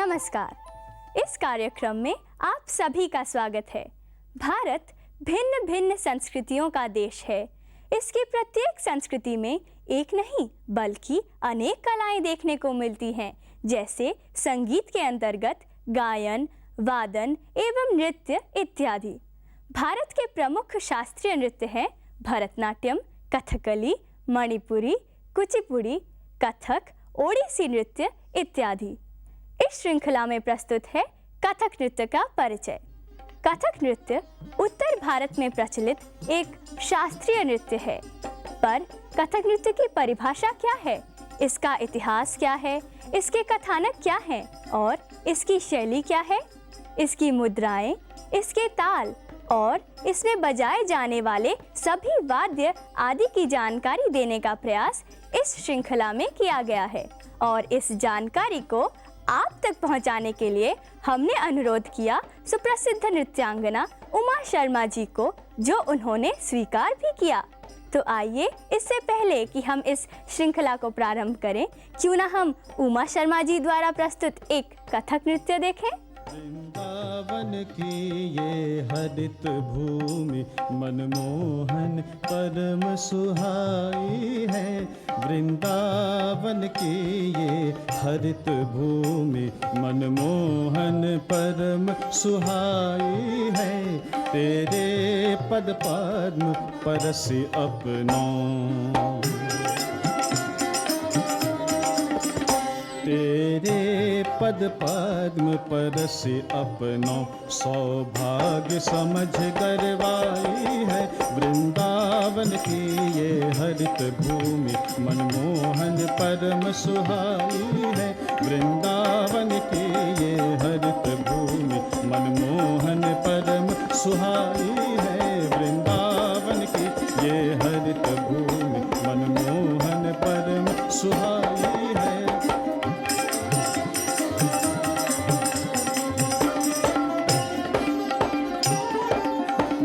नमस्कार। इस कार्यक्रम में आप सभी का स्वागत है। भारत भिन्न भिन्न संस्कृतियों का देश है। इसकी प्रत्येक संस्कृति में एक नहीं बल्कि अनेक कलाएं देखने को मिलती हैं, जैसे संगीत के अंतर्गत गायन, वादन एवं नृत्य इत्यादि। भारत के प्रमुख शास्त्रीय नृत्य हैं भरतनाट्यम, कथकली, मणिपुरी, कुचिपुड़ी, कथक, ओडिसी नृत्य इत्यादि। इस श्रृंखला में प्रस्तुत है कथक नृत्य का परिचय। कथक नृत्य उत्तर भारत में प्रचलित एक शास्त्रीय नृत्य है। पर कथक नृत्य की परिभाषा क्या है, इसका इतिहास क्या है, इसके कथानक क्या हैं और इसकी शैली क्या है, इसकी मुद्राएं, इसके ताल और इसमें बजाए जाने वाले सभी वाद्य आदि की जानकारी देने का प्रयास इस श्रृंखला में किया गया है। और इस जानकारी को आप तक पहुंचाने के लिए हमने अनुरोध किया सुप्रसिद्ध नृत्यांगना उमा शर्मा जी को, जो उन्होंने स्वीकार भी किया। तो आइए, इससे पहले कि हम इस श्रृंखला को प्रारंभ करें, क्यों ना हम उमा शर्मा जी द्वारा प्रस्तुत एक कथक नृत्य देखें। वृंदावन की ये हरित भूमि मनमोहन परम सुहाई है। वृंदावन की ये हरित भूमि मनमोहन परम सुहाई है। तेरे पद पद्म परसि अपनो, तेरे पद पद्म परसि अपनो सौभाग्य समझ गरवाई है। वृंदावन की ये हरित भूमि मनमोहन परम सुहाई है। वृंदावन की ये हरित भूमि मनमोहन परम सुहाई है। वृंदावन की ये हरित भूमि मनमोहन परम सुहाई है।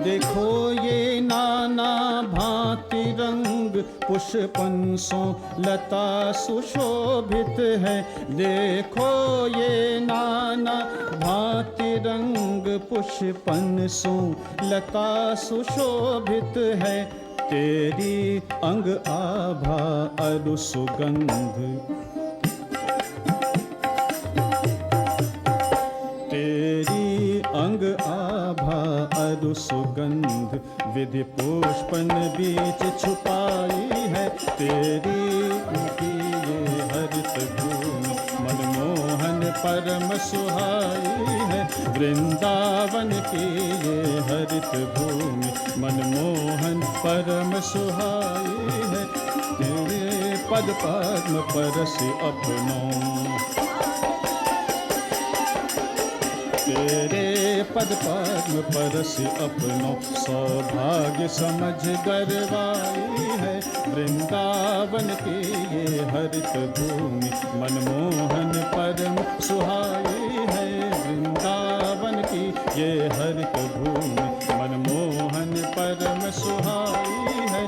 देखो ये नाना भांति रंग पुष्पन सो लता सुशोभित है। देखो ये नाना भांति रंग पुष्पन सो लता सुशोभित है। तेरी अंग आभा अरु सुगंध, तेरी अंग आभा अरु सुगंध विधि पुष्पन बीच छुपाई है। तेरी की ये हरित भूमि मनमोहन परम सुहाई है। वृंदावन की ये हरित भूमि मनमोहन परम सुहाई है। तेरे पद पद्म परसि अपनो, तेरे पद पद्म परसि अपनो सौभाग्य समझ गरवाई है। वृंदावन की ये हरित भूमि मनमोहन परम सुहाई है। वृंदावन की ये हरित भूमि मनमोहन परम सुहाई है।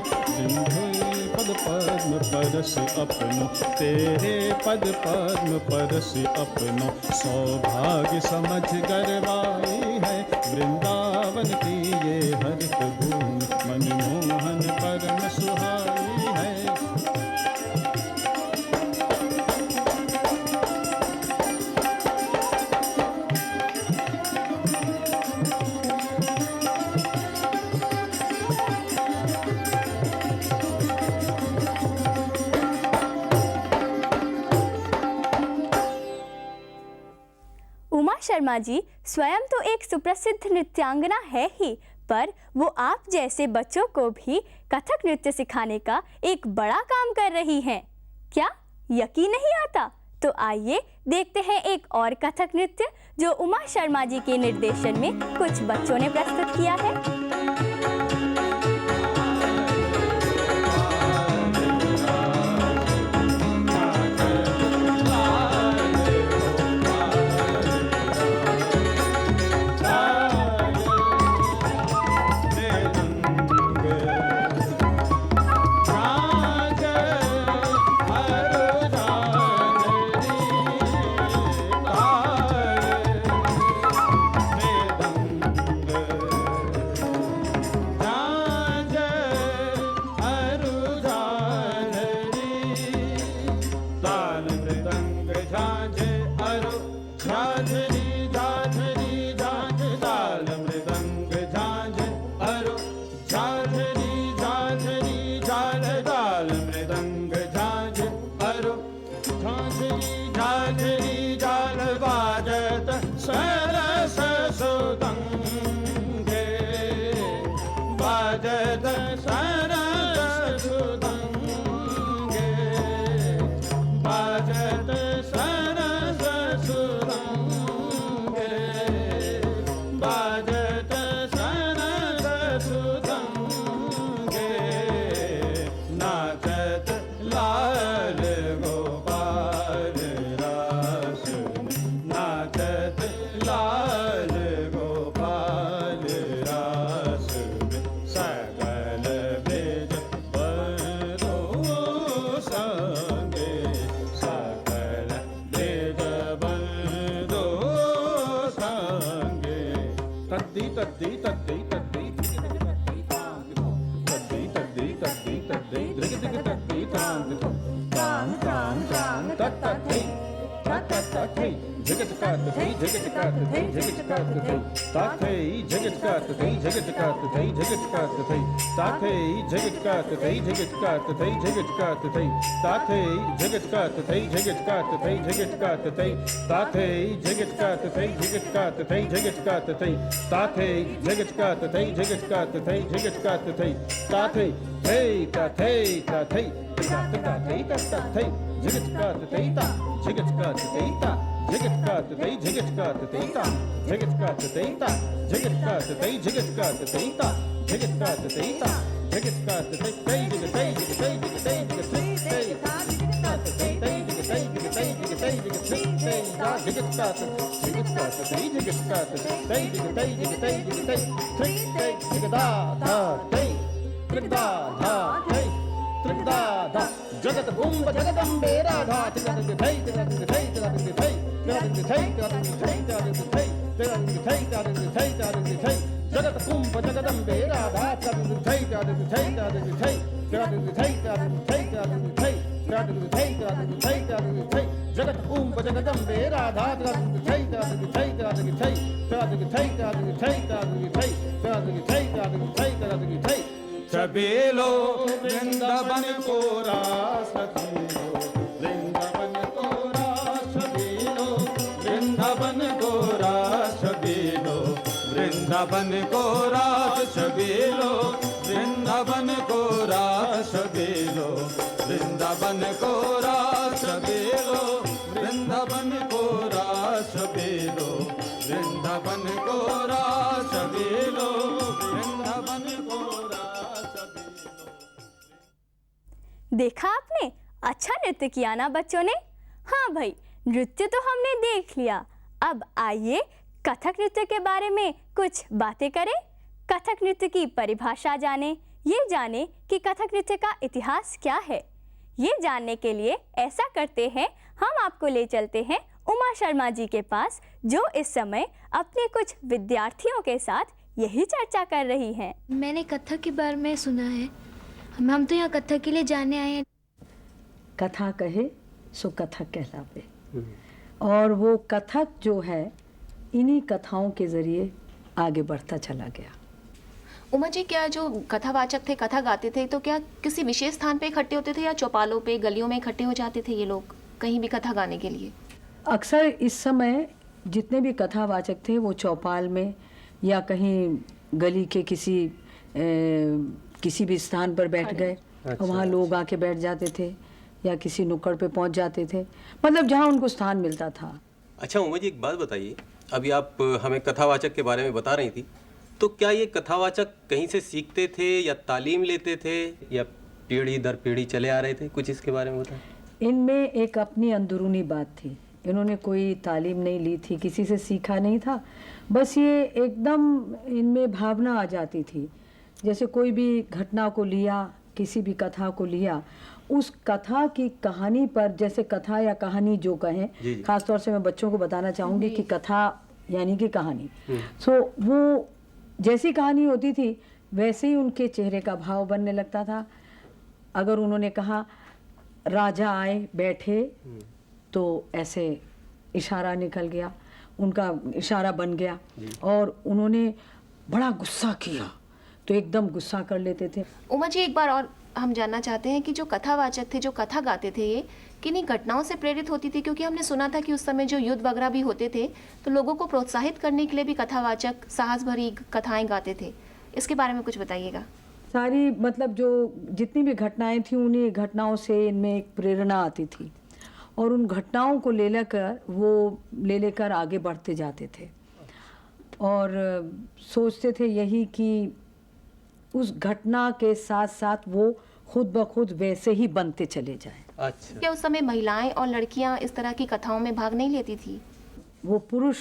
पद पद्म परसि अपनो, तेरे पद पद्म परसि अपनो सौभाग्य समझ गरवाई है। वृंदावन की ये हरित भूमि मनमोहन परम सुहाई है। उमा शर्मा जी स्वयं तो एक सुप्रसिद्ध नृत्यांगना है ही, पर वो आप जैसे बच्चों को भी कथक नृत्य सिखाने का एक बड़ा काम कर रही हैं। क्या यकीन नहीं आता? तो आइए देखते हैं एक और कथक नृत्य जो उमा शर्मा जी के निर्देशन में कुछ बच्चों ने प्रस्तुत किया है। आ बाजत सरस सुरंगे बाजत सरस सुरंगे बाजत सरस सुरंगे नाचत लाल गोपाल रास नाचत लाल गोपाल रास सकल ब्रज बंधु संगे सकल ब्रज बंधु संगे तद्दी तद्दी तद्दी तद्दी तद्दी तद्दी तद्दी तद्दी दिग दिग तद्दी तांग तांग तांग तांग तत्तै तत्तै जगत कात थई जगत कात थई जगत कात थई ताथै जगत कात थई जगत कात थई जगत कात थई ताथै जगत कात थई जगत कात थई जगत कात थई ताथै जगत कात थई जगत कात थई जगत कात थई ताथै जगत कात थई जगत कात थई जगत कात थई ताथै जगत कात थई जगत कात थई जगत कात थई ताथै थै ताथै ताथै ताथै ताथै जगत कात थई ता जगत कात थई ता जगत कात थई जगत कात थई ता जगत कात थई ता जगत कात थई जगत कात थई ता जगत कात थई ता जगत कात थई थई जगत थई जगत थई जगत थई जगत थई थई कात थई थई जगत थई जगत थई जगत थई जगत थई थई ता जगत कात थई जगत कात थई जगत थई जगत थई जगत थई थई थई जगदा धा थई जगदा धा थई जगदा धा जगत कुंभ जगदम्बे राधा जगत थई जगत थई जगत थई जगत थई जगत थई जगत थई जगत थई जगत थई जगत थई जगत कुंभ जगदम्बे राधा जगत थई जगत थई जगत थई जगत थई जगत थई जगत थई जगत थई जगत थई जगत थई जगत कुंभ जगदम्बे राधा जगत थई जगत थई जगत थई जगत थई जगत थई जगत थई जगत थई जगत थई जगत थई छबेलो वृंदावन को रास छबेलो वृंदावन को रास छबेलो वृंदावन को रास छबेलो वृंदावन को रास छबेलो वृंदावन को रास छबेलो वृंदावन को रास छबेलो वृंदावन को रास छबेलो वृंदावन को रास छबेलो वृंदावन को देखा आपने, अच्छा नृत्य किया ना बच्चों ने। हाँ भाई, नृत्य तो हमने देख लिया। अब आइए कथक नृत्य के बारे में कुछ बातें करें। कथक नृत्य की परिभाषा जानें, ये जानें कि कथक नृत्य का इतिहास क्या है। ये जानने के लिए ऐसा करते हैं, हम आपको ले चलते हैं उमा शर्मा जी के पास, जो इस समय अपने कुछ विद्यार्थियों के साथ यही चर्चा कर रही हैं। मैंने कथक के बारे में सुना है, हम तो यहाँ कथक के लिए जाने आए हैं। कथा कहे सो कथक कहलावे। और वो कथक जो है इन्हीं कथाओं के ज़रिए आगे बढ़ता चला गया। उमा जी, क्या जो कथावाचक थे, कथा गाते थे, तो क्या किसी विशेष स्थान पे इकट्ठे होते थे या चौपालों पे, गलियों में इकट्ठे हो जाते थे ये लोग कहीं भी कथा गाने के लिए? अक्सर इस समय जितने भी कथावाचक थे वो चौपाल में या कहीं गली के किसी भी स्थान पर बैठ गए। अच्छा, वहाँ लोग आके बैठ जाते थे या किसी नुक्कड़ पे पहुँच जाते थे, मतलब जहाँ उनको स्थान मिलता था। अच्छा उमा जी, एक बात बताइए, अभी आप हमें कथावाचक के बारे में बता रही थी, तो क्या ये कथावाचक कहीं से सीखते थे या तालीम लेते थे या पीढ़ी दर पीढ़ी चले आ रहे थे? कुछ इसके बारे में बताएं। इनमें एक अपनी अंदरूनी बात थी, इन्होंने कोई तालीम नहीं ली थी, किसी से सीखा नहीं था, बस ये एकदम इनमें भावना आ जाती थी। जैसे कोई भी घटना को लिया, किसी भी कथा को लिया, उस कथा की कहानी पर, जैसे कथा या कहानी जो कहें, खासतौर से मैं बच्चों को बताना चाहूँगी कि कथा यानी कि कहानी। सो वो जैसी कहानी होती थी वैसे ही उनके चेहरे का भाव बनने लगता था। अगर उन्होंने कहा राजा आए बैठे, तो ऐसे इशारा निकल गया, उनका इशारा बन गया। और उन्होंने बड़ा गुस्सा किया तो एकदम गुस्सा कर लेते थे। उमा जी, एक बार और हम जानना चाहते हैं कि जो कथावाचक थे, जो कथा गाते थे, ये किन्हीं घटनाओं से प्रेरित होती थी? क्योंकि हमने सुना था कि उस समय जो युद्ध वगैरह भी होते थे तो लोगों को प्रोत्साहित करने के लिए भी कथावाचक साहस भरी कथाएं गाते थे। इसके बारे में कुछ बताइएगा। सारी मतलब जो जितनी भी घटनाएं थी उन्हीं घटनाओं से इनमें एक प्रेरणा आती थी और उन घटनाओं को ले लेकर आगे बढ़ते जाते थे और सोचते थे यही कि उस घटना के साथ साथ वो खुद ब खुद वैसे ही बनते चले जाएं। अच्छा। क्या उस समय महिलाएं और लड़कियां इस तरह की कथाओं में भाग नहीं लेती थी? वो पुरुष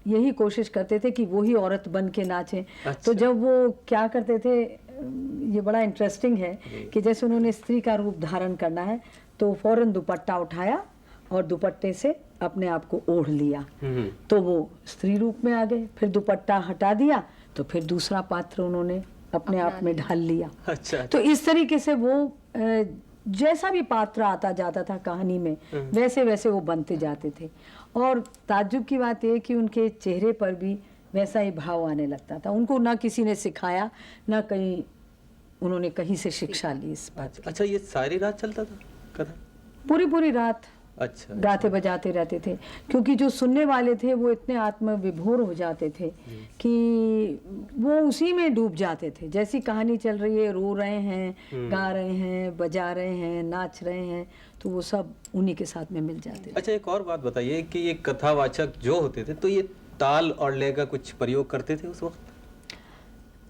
यही कोशिश करते थे कि वो ही औरत बन के नाचें। अच्छा। तो जब वो क्या करते थे, ये बड़ा इंटरेस्टिंग है कि जैसे उन्होंने स्त्री का रूप धारण करना है तो फौरन दुपट्टा उठाया और दुपट्टे से अपने आप को ओढ़ लिया, तो वो स्त्री रूप में आ गए। फिर दुपट्टा हटा दिया तो फिर दूसरा पात्र उन्होंने अपने आप में ढाल लिया। अच्छा। तो इस तरीके से वो जैसा भी पात्र आता जाता था कहानी में वैसे वैसे वो बनते जाते थे और ताज्जुब की बात यह कि उनके चेहरे पर भी वैसा ही भाव आने लगता था। उनको ना किसी ने सिखाया ना कहीं उन्होंने कहीं से शिक्षा ली इस बात की। अच्छा, ये सारी रात चलता था कथा? पूरी रात अच्छा। गाते बजाते रहते थे क्योंकि जो सुनने वाले थे वो इतने आत्मविभोर हो जाते थे कि वो उसी में डूब जाते थे। जैसी कहानी चल रही है, रो रहे हैं, गा रहे हैं, बजा रहे हैं, नाच रहे हैं, तो वो सब उन्हीं के साथ में मिल जाते थे। अच्छा, एक और बात बताइए कि ये कथावाचक जो होते थे तो ये ताल और लय का कुछ प्रयोग करते थे उस वक्त?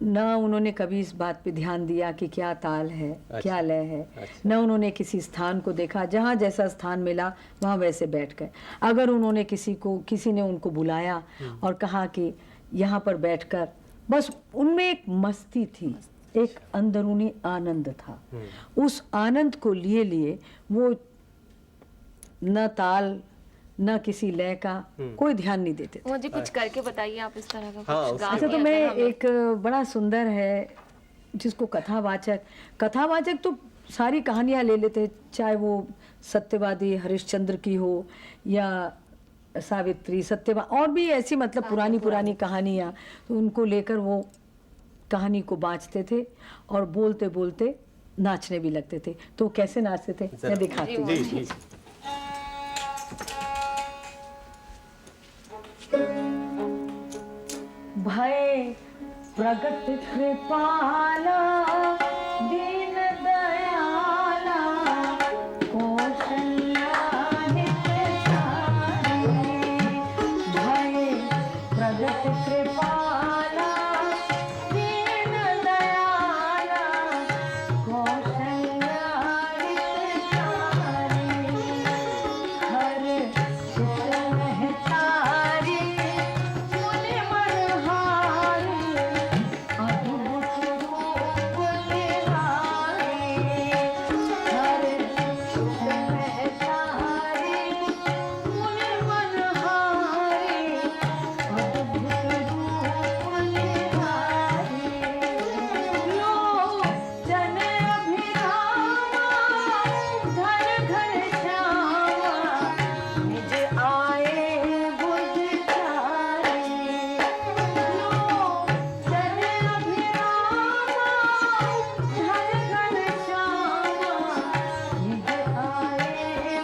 न उन्होंने कभी इस बात पे ध्यान दिया कि क्या ताल है, अच्छा। क्या लय है। अच्छा। न उन्होंने किसी स्थान को देखा, जहाँ जैसा स्थान मिला वहाँ वैसे बैठ गए। अगर उन्होंने किसी ने उनको बुलाया और कहा कि यहाँ पर बैठकर, बस उनमें एक मस्ती थी, एक अंदरूनी आनंद था। उस आनंद को लिए वो न ताल न किसी लय का कोई ध्यान नहीं देते थे। मुझे कुछ करके बताइए आप इस तरह का हाँ, कुछ गा अच्छा, के तो अगर मैं हमें- एक बड़ा सुंदर है जिसको कथावाचक तो सारी कहानियां ले लेते हैं, चाहे वो सत्यवादी हरिश्चंद्र की हो या सावित्री, और भी ऐसी मतलब पुरानी कहानियां, तो उनको लेकर वो कहानी को बाँचते थे और बोलते बोलते नाचने भी लगते थे। तो कैसे नाचते थे मैं दिखाती हूँ। जी जी। भय प्रगट कृपाला दीन दयाला कौशल्या हितचारी। भय प्रगट कृपाला दीन दयाला कौशल्या हितचारी। हर सुख महतारी मुनि मनहारी अद्भुत रूप निहारी। हर सुख महतारी मुनि मनहारी अद्भुत रूप निहारी। लोचन अभिरामा धर घर श्यामा निज आए बुझ चारी। लोचन अभिरामा धर घर श्यामा निज आए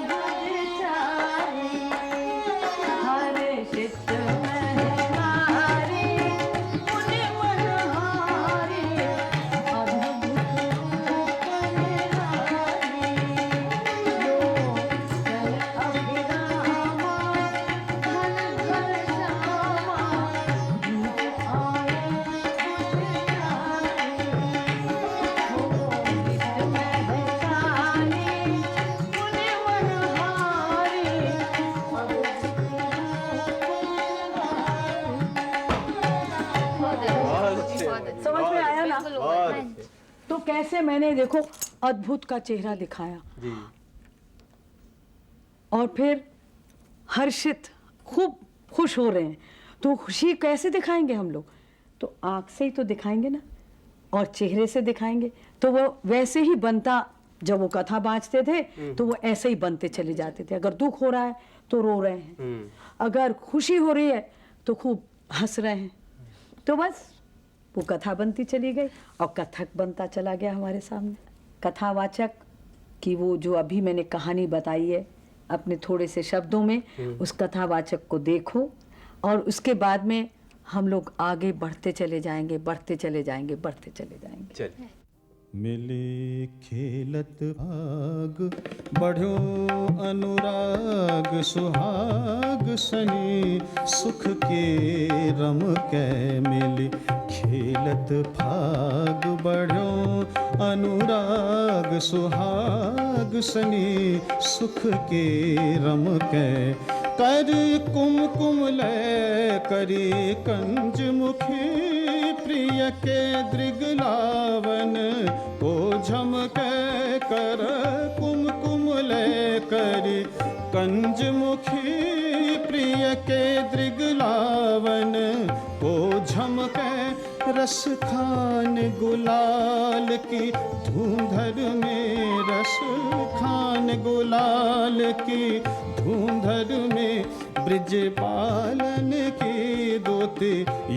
बुझ चारी। हर चित महतारी मुनि मनहारी अद्भुत रूप निहारी। लोचन अभिरामा धर घर श्यामा निज आए बुझ चारी। चित महतारी मुनि मनहारी समझ में आया ना? तो कैसे मैंने देखो अद्भुत का चेहरा दिखाया जी। और फिर हर्षित खूब खुश हो रहे हैं, तो खुशी कैसे दिखाएंगे हम लोग? तो आंख से ही तो दिखाएंगे ना, और चेहरे से दिखाएंगे। तो वो वैसे ही बनता, जब वो कथा बाँचते थे तो वो ऐसे ही बनते चले जाते थे। अगर दुख हो रहा है तो रो रहे हैं, अगर खुशी हो रही है तो खूब हंस रहे हैं। तो बस वो कथा बनती चली गई और कथक बनता चला गया हमारे सामने। कथावाचक की वो जो अभी मैंने कहानी बताई है अपने थोड़े से शब्दों में, उस कथावाचक को देखो और उसके बाद में हम लोग आगे बढ़ते चले जाएंगे, बढ़ते चले जाएंगे, बढ़ते चले जाएंगे। चलिए। मिले खेलत भाग बढ़्यो अनुराग सुहाग सनी सुख के रम कै मिली खेलत भाग बढ़्यो अनुराग सुहाग सनी सुख के रम कै कर कुमकुम लय करी कंज मुखी प्रिय के दृगलावन को झमके कर कुमकुम लय करी कंज मुखी प्रिय के दृगलावन को झमके रस खान गुलाल की धूंधर में रस खान गुलाल की धूंधर में ब्रिज पालन की दोती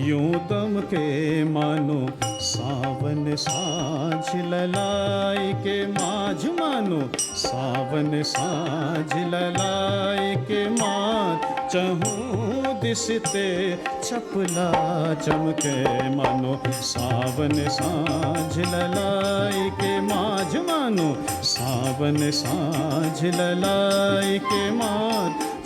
यूं दम के मानो सावन साँझ ललाई के माझ मानो सावन साँझ ललाई के माँ चहूँ दिसते चपला चमके मानो सावन साँझ ललाई के माझ मानो सावन साँझ ललाई के माँ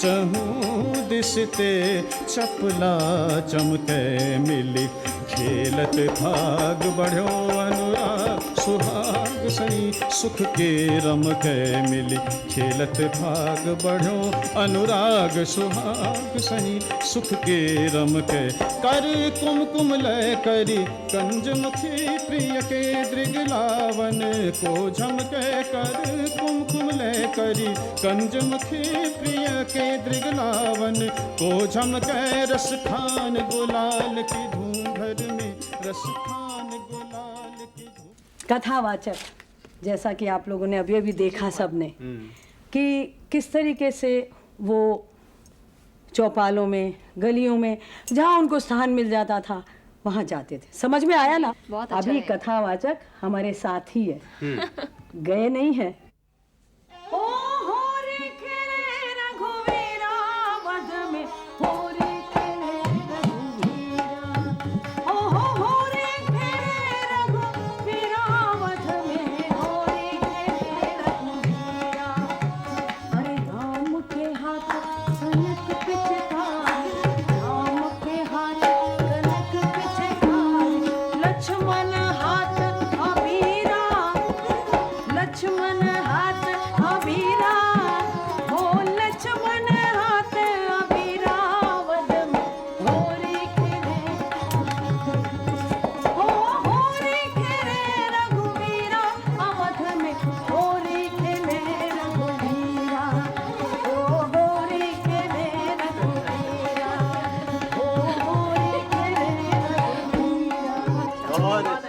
चहूँ दिसते चपला चमके मिली खेलत भाग बढ़्यो अनुराग सुहाग सनी सुख के रम कै मिली खेलत भाग बढ़्यो अनुराग सुहाग सनी सुख के रम कै कर कुमकुम लय करी कंज मुखी प्रिय के दृगलावन को झमके कर कुमकुम लय करी कंज मुखी प्रिय के दृगलावन को झमके रस खान गुलाल की धूंधर में रस खान गुलाल की कथावाचक, जैसा कि आप लोगों ने अभी अभी देखा सबने कि किस तरीके से वो चौपालों में, गलियों में, जहाँ उनको स्थान मिल जाता था वहाँ जाते थे। समझ में आया ना? बहुत अच्छा अभी है। कथावाचक हमारे साथ ही है, गए नहीं है। बहुत